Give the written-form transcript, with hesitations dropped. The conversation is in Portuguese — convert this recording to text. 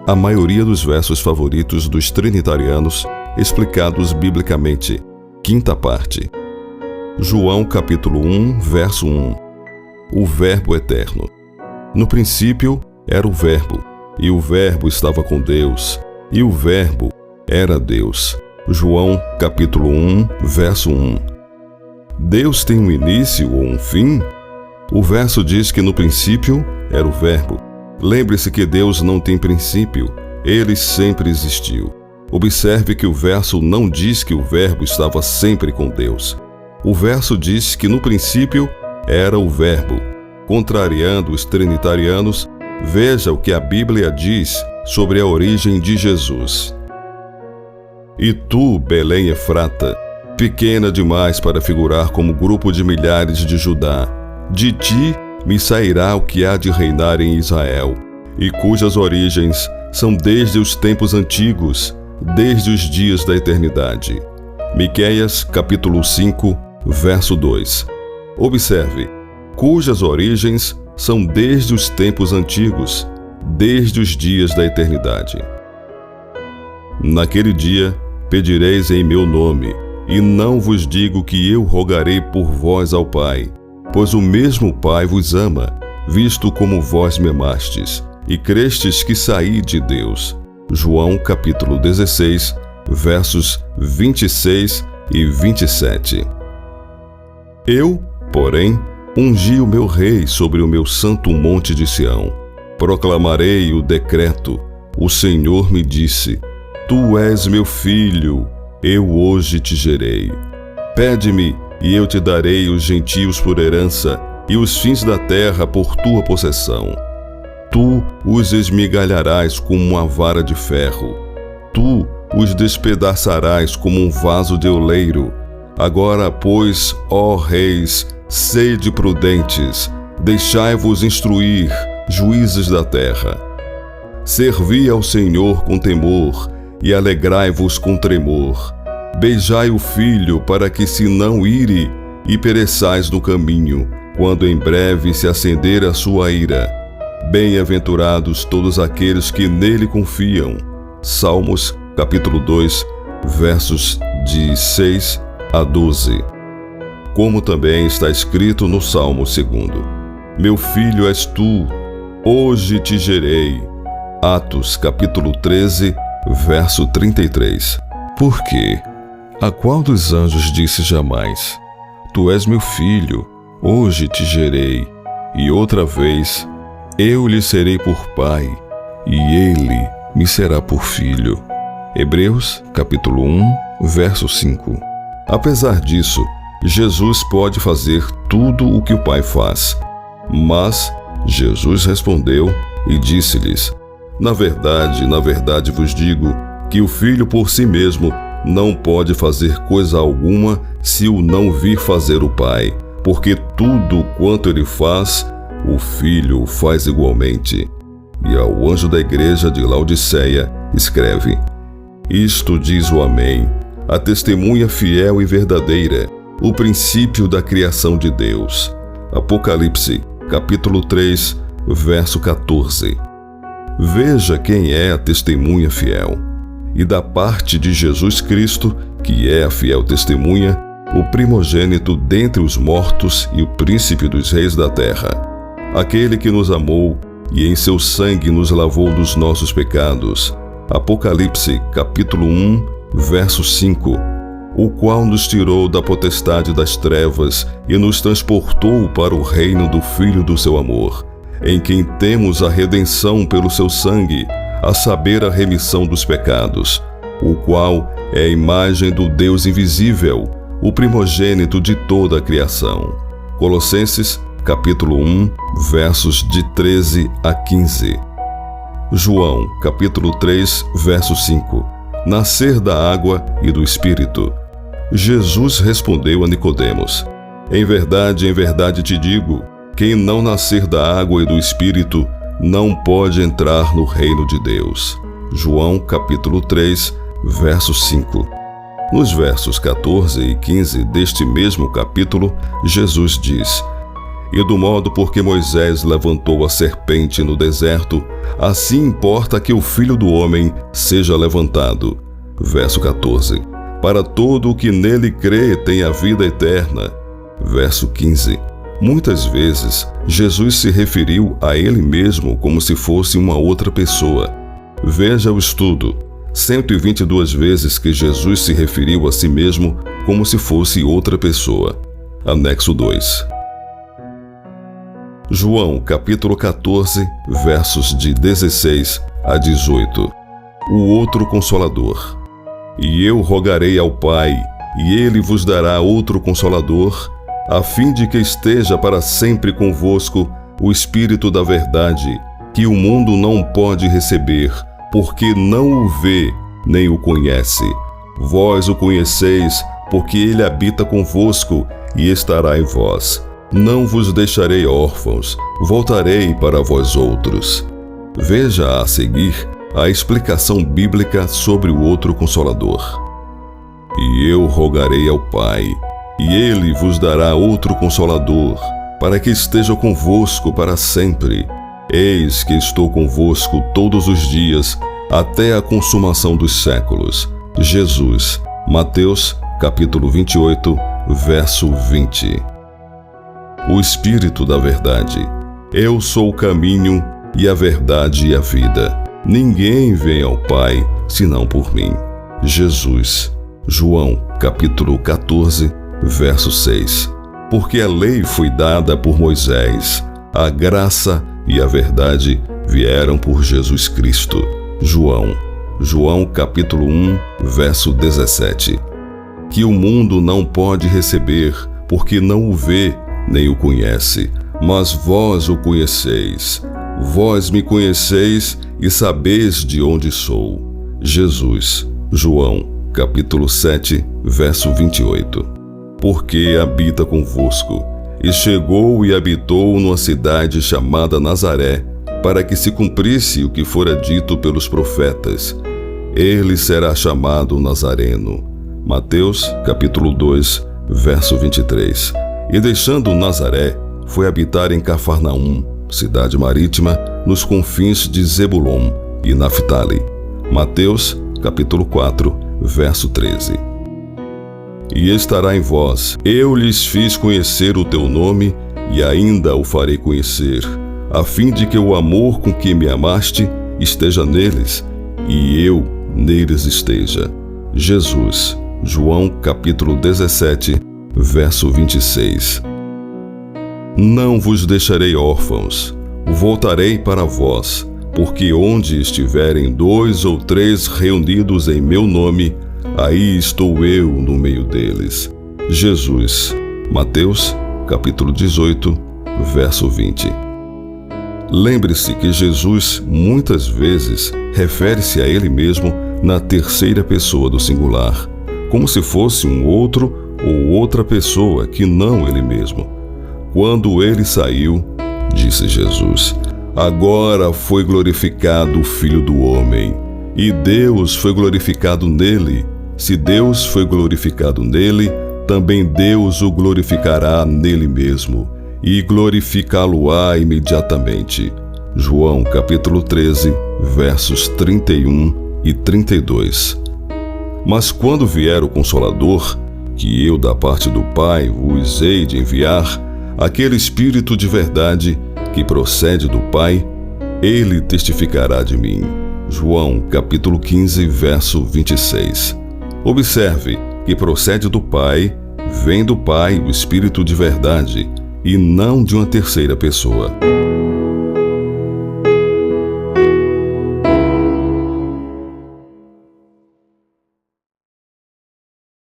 a maioria dos versos favoritos dos trinitarianos explicados biblicamente. Quinta parte. João capítulo 1, verso 1. O Verbo eterno. No princípio era o Verbo, e o Verbo estava com Deus, e o Verbo era Deus. João capítulo 1, verso 1. Deus tem um início ou um fim? O verso diz que no princípio era o Verbo. Lembre-se que Deus não tem princípio, ele sempre existiu. Observe que o verso não diz que o Verbo estava sempre com Deus. O verso diz que no princípio era o Verbo. Contrariando os trinitarianos, veja o que a Bíblia diz sobre a origem de Jesus. E tu, Belém Efrata, pequena demais para figurar como grupo de milhares de Judá, de ti me sairá o que há de reinar em Israel, e cujas origens são desde os tempos antigos, desde os dias da eternidade. Miqueias, capítulo 5, verso 2. Observe, cujas origens são desde os tempos antigos, desde os dias da eternidade. Naquele dia pedireis em meu nome, e não vos digo que eu rogarei por vós ao Pai, pois o mesmo Pai vos ama, visto como vós me amastes, e crestes que saí de Deus. João capítulo 16, versos 26 e 27. Eu, porém, ungi o meu rei sobre o meu santo monte de Sião. Proclamarei o decreto. O Senhor me disse: Tu és meu filho, eu hoje te gerei. Pede-me, e eu te darei os gentios por herança, e os fins da terra por tua possessão. Tu os esmigalharás como uma vara de ferro. Tu os despedaçarás como um vaso de oleiro. Agora, pois, ó reis, sede prudentes, deixai-vos instruir, juízes da terra. Servi ao Senhor com temor, e alegrai-vos com tremor. Beijai o filho, para que se não ire, e pereçais no caminho, quando em breve se acender a sua ira. Bem-aventurados todos aqueles que nele confiam. Salmos, capítulo 2, versos de 6 a 12. Como também está escrito no Salmo 2. Meu filho és tu, hoje te gerei. Atos, capítulo 13, verso 33. Por quê? A qual dos anjos disse jamais: Tu és meu filho, hoje te gerei, e outra vez, eu lhe serei por pai, e ele me será por filho. Hebreus, capítulo 1, verso 5. Apesar disso, Jesus pode fazer tudo o que o Pai faz. Mas Jesus respondeu e disse-lhes: na verdade vos digo que o Filho por si mesmo não pode fazer coisa alguma se o não vir fazer o Pai, porque tudo quanto ele faz, o Filho o faz igualmente. E ao anjo da igreja de Laodiceia escreve: Isto diz o Amém, a testemunha fiel e verdadeira, o princípio da criação de Deus. Apocalipse, capítulo 3, verso 14. Veja quem é a testemunha fiel. E da parte de Jesus Cristo, que é a fiel testemunha, o primogênito dentre os mortos e o príncipe dos reis da terra, aquele que nos amou e em seu sangue nos lavou dos nossos pecados. Apocalipse, capítulo 1, verso 5. O qual nos tirou da potestade das trevas e nos transportou para o reino do Filho do seu amor, em quem temos a redenção pelo seu sangue, a saber, a remissão dos pecados, o qual é a imagem do Deus invisível, o primogênito de toda a criação. Colossenses, capítulo 1, versos de 13 a 15. João, capítulo 3, verso 5. Nascer da água e do Espírito. Jesus respondeu a Nicodemos: em verdade te digo, quem não nascer da água e do Espírito não pode entrar no reino de Deus. João capítulo 3, verso 5. Nos versos 14 e 15 deste mesmo capítulo, Jesus diz: E do modo por que Moisés levantou a serpente no deserto, assim importa que o Filho do Homem seja levantado. Verso 14. Para todo o que nele crê tem a vida eterna. Verso 15. Muitas vezes, Jesus se referiu a ele mesmo como se fosse uma outra pessoa. Veja o estudo. 122 vezes que Jesus se referiu a si mesmo como se fosse outra pessoa. Anexo 2. João, capítulo 14, versos de 16 a 18. O outro Consolador. E eu rogarei ao Pai, e ele vos dará outro Consolador, a fim de que esteja para sempre convosco o Espírito da verdade, que o mundo não pode receber, porque não o vê, nem o conhece. Vós o conheceis, porque ele habita convosco e estará em vós. Não vos deixarei órfãos, voltarei para vós outros. Veja a seguir a explicação bíblica sobre o outro Consolador. E eu rogarei ao Pai, e ele vos dará outro Consolador, para que esteja convosco para sempre. Eis que estou convosco todos os dias, até a consumação dos séculos. Jesus. Mateus, capítulo 28, verso 20. O Espírito da Verdade. Eu sou o caminho, e a verdade e a vida. Ninguém vem ao Pai, senão por mim. Jesus. João, capítulo 14, verso 6. Porque a lei foi dada por Moisés, a graça e a verdade vieram por Jesus Cristo. João capítulo 1, verso 17. Que o mundo não pode receber, porque não o vê, nem o conhece, mas vós o conheceis. Vós me conheceis e sabeis de onde sou. Jesus. João, capítulo 7, verso 28. Porque habita convosco, e chegou e habitou numa cidade chamada Nazaré, para que se cumprisse o que fora dito pelos profetas. Ele será chamado Nazareno. Mateus, capítulo 2, verso 23. E deixando Nazaré, foi habitar em Cafarnaum, cidade marítima, nos confins de Zebulon e Naftali. Mateus, capítulo 4, verso 13. E estará em vós. Eu lhes fiz conhecer o teu nome, e ainda o farei conhecer, a fim de que o amor com que me amaste esteja neles, e eu neles esteja. Jesus. João, capítulo 17, verso 26. Não vos deixarei órfãos, voltarei para vós, porque onde estiverem 2 ou 3 reunidos em meu nome, aí estou eu no meio deles. Jesus. Mateus, capítulo 18, verso 20. Lembre-se que Jesus muitas vezes refere-se a ele mesmo na terceira pessoa do singular, como se fosse um outro ou outra pessoa que não ele mesmo. Quando ele saiu, disse Jesus, agora foi glorificado o Filho do Homem, e Deus foi glorificado nele. Se Deus foi glorificado nele, também Deus o glorificará nele mesmo, e glorificá-lo-á imediatamente. João capítulo 13, versos 31 e 32. Mas quando vier o Consolador, que eu da parte do Pai vos hei de enviar, aquele Espírito de verdade que procede do Pai, ele testificará de mim. João capítulo 15, verso 26. Observe que procede do Pai, vem do Pai o Espírito de verdade, e não de uma terceira pessoa.